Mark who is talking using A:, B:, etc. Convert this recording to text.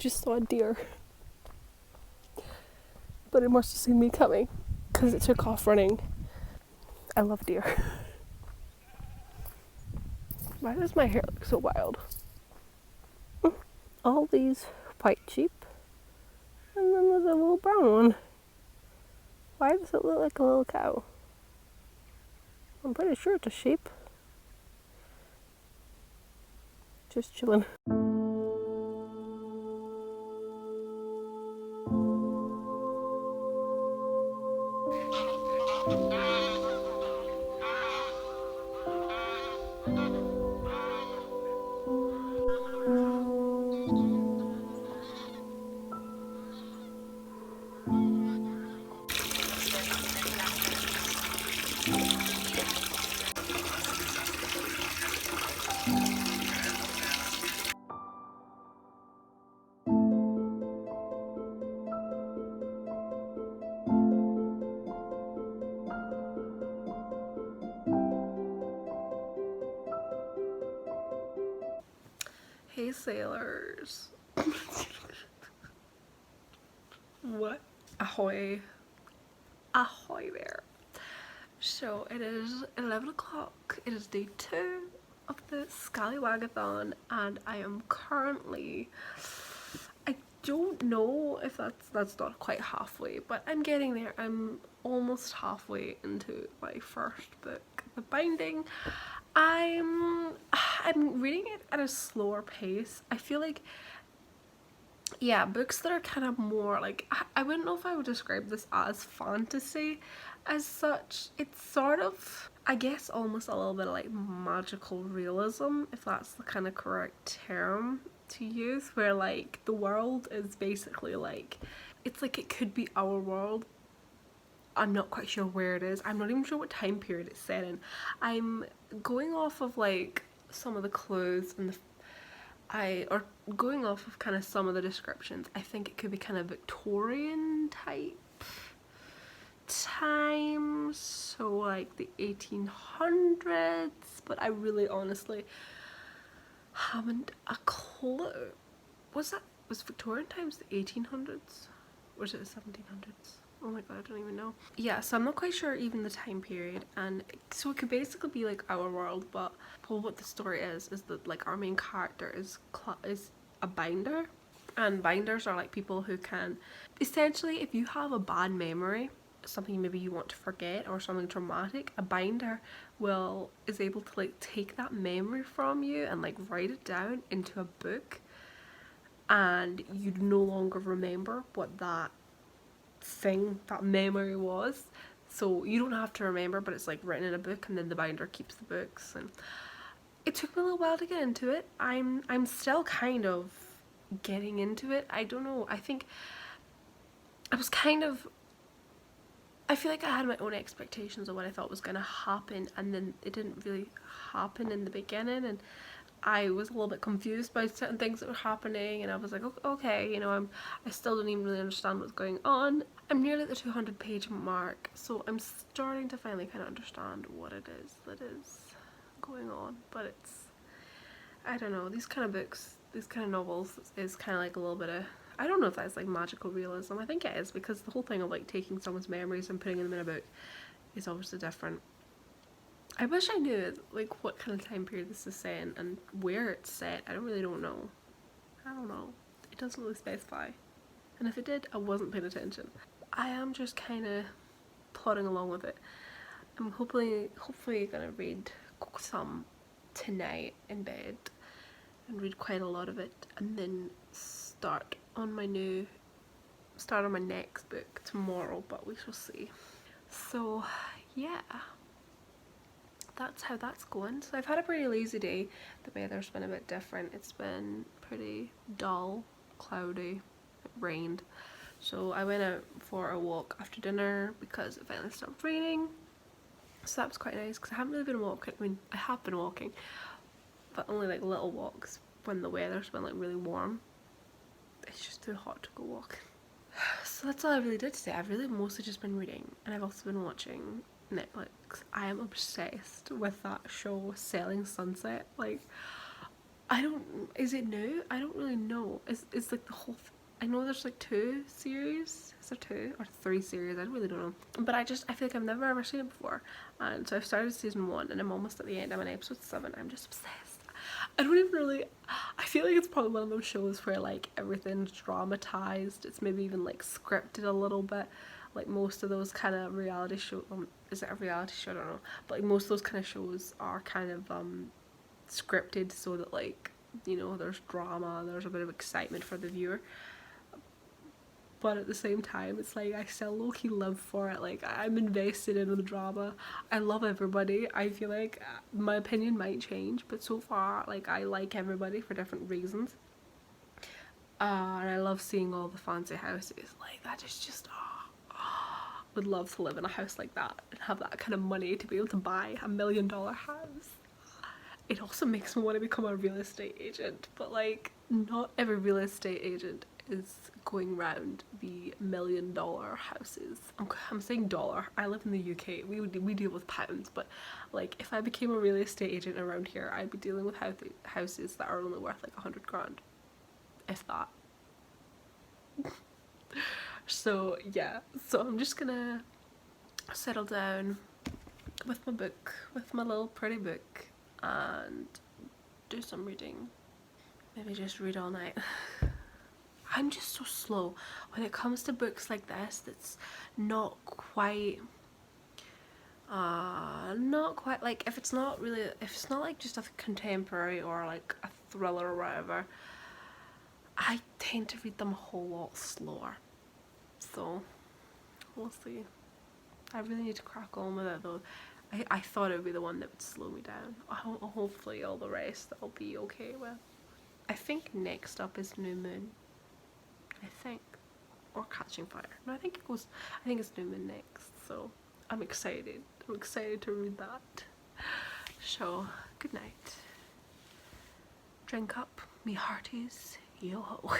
A: just saw a deer. But it must have seen me coming because it took off running. I love deer. Why does my hair look so wild? All these white sheep, and then there's a little brown one. Why does it look like a little cow? I'm pretty sure it's a sheep. Just chilling. Hey sailors. What? Ahoy. Ahoy there. So it is 11 o'clock. It is day 2 of the ScallywagAThon and I am currently, I don't know if that's not quite halfway, but I'm getting there. I'm almost halfway into my first book, The Binding. I'm reading it at a slower pace. I feel like, yeah, books that are kind of more like, I wouldn't know if I would describe this as fantasy as such. It's sort of, I guess, almost a little bit of like magical realism, if that's the kind of correct term to use, where like the world is basically like, it's like it could be our world. I'm not quite sure where it is. I'm not even sure what time period it's set in. I'm going off of like some of the clues and or going off of kind of some of the descriptions. I think it could be kind of Victorian type times, so like the 1800s, but I really honestly haven't a clue. Was Victorian times the 1800s? Or was it the 1700s? Oh my god, I don't even know. Yeah, so I'm not quite sure even the time period, and so it could basically be like our world, but what the story is that like our main character is a binder, and binders are like people who can, essentially, if you have a bad memory, something maybe you want to forget or something traumatic, a binder is able to like take that memory from you and like write it down into a book, and you no longer remember what that memory was, so you don't have to remember, but it's like written in a book, and then the binder keeps the books. And it took me a little while to get into it. I'm still kind of getting into it. I don't know, I think I was kind of, I feel like I had my own expectations of what I thought was going to happen, and then it didn't really happen in the beginning, and I was a little bit confused by certain things that were happening, and I was like, okay, you know, I still don't even really understand what's going on. I'm nearly at the 200-page mark, so I'm starting to finally kind of understand what it is that is going on, but it's, I don't know, these kind of books, these kind of novels is kind of like a little bit of, I don't know if that's like magical realism. I think it is, because the whole thing of like taking someone's memories and putting them in a book is obviously different. I wish I knew like what kind of time period this is set in and where it's set. I don't know. I don't know. It doesn't really specify. And if it did, I wasn't paying attention. I am just kind of plodding along with it. I'm hopefully gonna read some tonight in bed and read quite a lot of it, and then start on my next book tomorrow, but we shall see. So yeah, that's how that's going. So I've had a pretty lazy day. The weather's been a bit different. It's been pretty dull, cloudy, it rained. So I went out for a walk after dinner because it finally stopped raining. So that was quite nice, because I haven't really been walking. I mean, I have been walking, but only like little walks when the weather's been like really warm. It's just too hot to go walking. So that's all I really did today. I've really mostly just been reading, and I've also been watching Netflix. I am obsessed with that show, Selling Sunset. Like, is it new? I don't really know. It's like the whole, I know there's like 2 series. Is there 2 or 3 series? I really don't know. But I feel like I've never ever seen it before. And so I've started season 1 and I'm almost at the end. I'm on episode 7. I'm just obsessed. I don't even really, I feel like it's probably one of those shows where like everything's dramatized. It's maybe even like scripted a little bit. Like most of those kind of reality shows, is it a reality show? I don't know. But like most of those kind of shows are kind of scripted so that like, you know, there's drama, there's a bit of excitement for the viewer. But at the same time, it's like I still low-key live for it. Like I'm invested in the drama. I love everybody. I feel like my opinion might change, but so far, like I like everybody for different reasons. And I love seeing all the fancy houses. Like that is just, would love to live in a house like that and have that kind of money to be able to buy $1 million house. It also makes me want to become a real estate agent, but like not every real estate agent is going round the $1 million houses. I'm saying dollar. I live in the UK. We deal with pounds, but like if I became a real estate agent around here, I'd be dealing with houses that are only worth like 100 grand, if that. So yeah, so I'm just gonna settle down with my book, with my little pretty book, and do some reading. Maybe just read all night. I'm just so slow when it comes to books like this that's not quite like, if it's not like just a contemporary or like a thriller or whatever, I tend to read them a whole lot slower. So we'll see. I really need to crack on with it though. I thought it would be the one that would slow me down. Hopefully all the rest I'll be okay with. I think next up is New Moon. I think. Or Catching Fire. No, I think it's New Moon next. So I'm excited. I'm excited to read that. So, good night. Drink up, me hearties, yo ho.